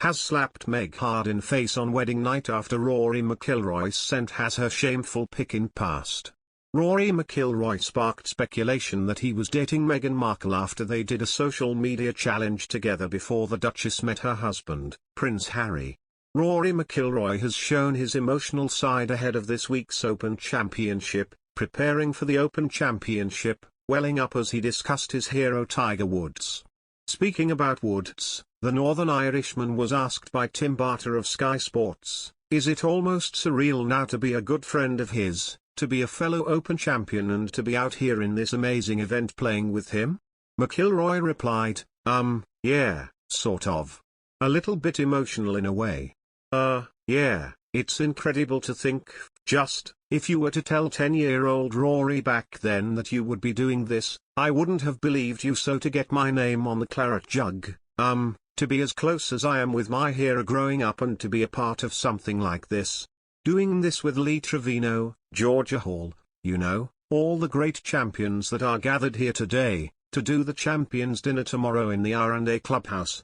has slapped Meg hard in face on wedding night after Rory Mcilroy sent her shameful pic in past. Rory Mcilroy sparked speculation that he was dating Meghan Markle after they did a social media challenge together before the Duchess met her husband, Prince Harry. Rory Mcilroy has shown his emotional side ahead of this week's Open Championship, preparing for the Open Championship, welling up as he discussed his hero Tiger Woods. Speaking about Woods, the Northern Irishman was asked by Tim Barter of Sky Sports, "Is it almost surreal now to be a good friend of his, to be a fellow Open champion and to be out here in this amazing event playing with him?" McIlroy replied, yeah, sort of. A little bit emotional in a way. Yeah, it's incredible to think, just, if you were to tell 10-year-old Rory back then that you would be doing this, I wouldn't have believed you. So to get my name on the claret jug, to be as close as I am with my hero growing up and to be a part of something like this, doing this with Lee Trevino, Georgia Hall, you know, all the great champions that are gathered here today, to do the champions dinner tomorrow in the R&A Clubhouse,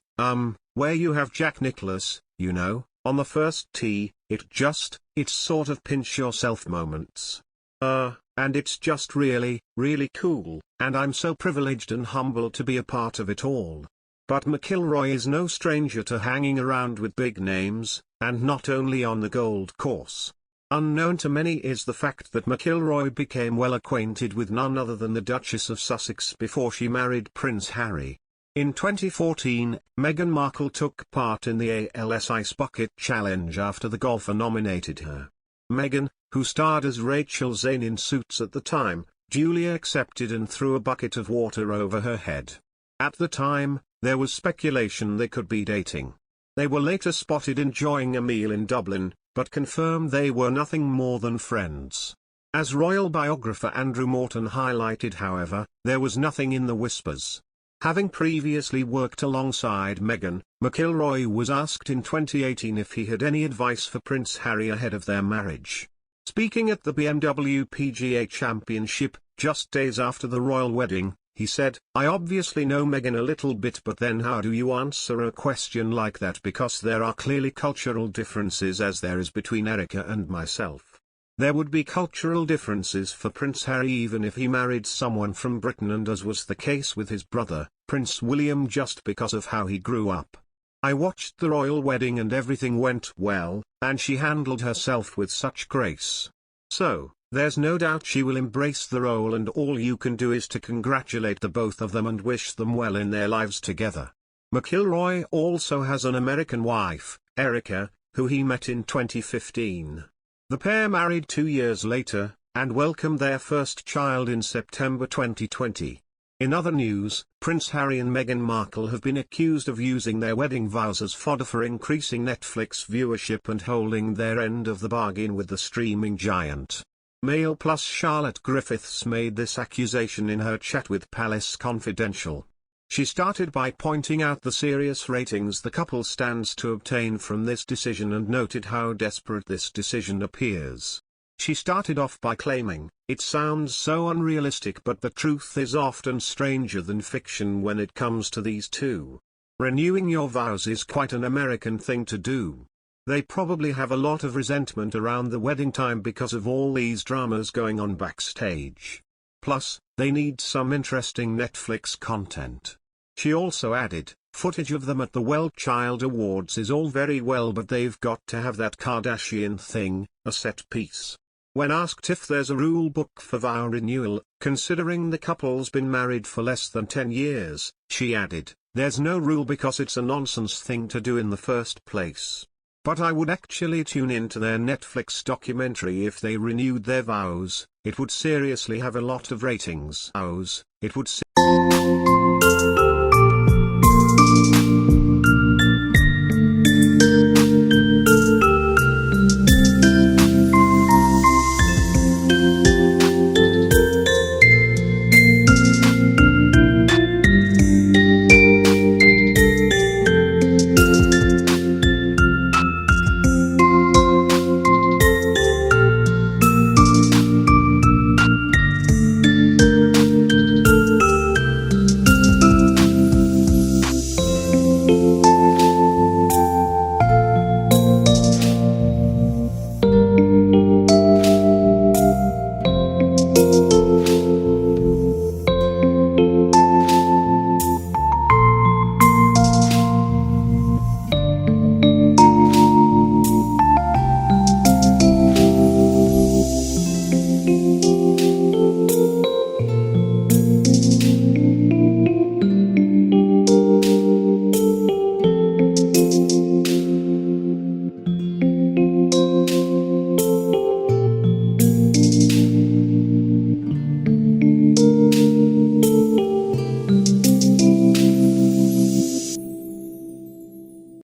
where you have Jack Nicklaus, you know, on the first tee, it's sort of pinch yourself moments. And it's just really, really cool, and I'm so privileged and humbled to be a part of it all. But McIlroy is no stranger to hanging around with big names, and not only on the gold course. Unknown to many is the fact that McIlroy became well acquainted with none other than the Duchess of Sussex before she married Prince Harry. In 2014, Meghan Markle took part in the ALS Ice Bucket Challenge after the golfer nominated her. Meghan, who starred as Rachel Zane in Suits at the time, duly accepted and threw a bucket of water over her head. At the time, there was speculation they could be dating. They were later spotted enjoying a meal in Dublin, but confirmed they were nothing more than friends. As royal biographer Andrew Morton highlighted, however, there was nothing in the whispers. Having previously worked alongside Meghan, McIlroy was asked in 2018 if he had any advice for Prince Harry ahead of their marriage. Speaking at the BMW PGA Championship, just days after the royal wedding, he said, "I obviously know Meghan a little bit, but then how do you answer a question like that, because there are clearly cultural differences as there is between Erica and myself. There would be cultural differences for Prince Harry even if he married someone from Britain, and as was the case with his brother, Prince William, just because of how he grew up. I watched the royal wedding and everything went well, and she handled herself with such grace. So, there's no doubt she will embrace the role, and all you can do is to congratulate the both of them and wish them well in their lives together." McIlroy also has an American wife, Erica, who he met in 2015. The pair married 2 years later, and welcomed their first child in September 2020. In other news, Prince Harry and Meghan Markle have been accused of using their wedding vows as fodder for increasing Netflix viewership and holding their end of the bargain with the streaming giant. Mail Plus Charlotte Griffiths made this accusation in her chat with Palace Confidential. She started by pointing out the serious ratings the couple stands to obtain from this decision and noted how desperate this decision appears. She started off by claiming, "It sounds so unrealistic, but the truth is often stranger than fiction when it comes to these two. Renewing your vows is quite an American thing to do. They probably have a lot of resentment around the wedding time because of all these dramas going on backstage. Plus, they need some interesting Netflix content." She also added, "Footage of them at the Well Child Awards is all very well, but they've got to have that Kardashian thing, a set piece." When asked if there's a rule book for vow renewal, considering the couple's been married for less than 10 years, she added, "There's no rule because it's a nonsense thing to do in the first place. But I would actually tune into their Netflix documentary if they renewed their vows. It would seriously have a lot of ratings." It would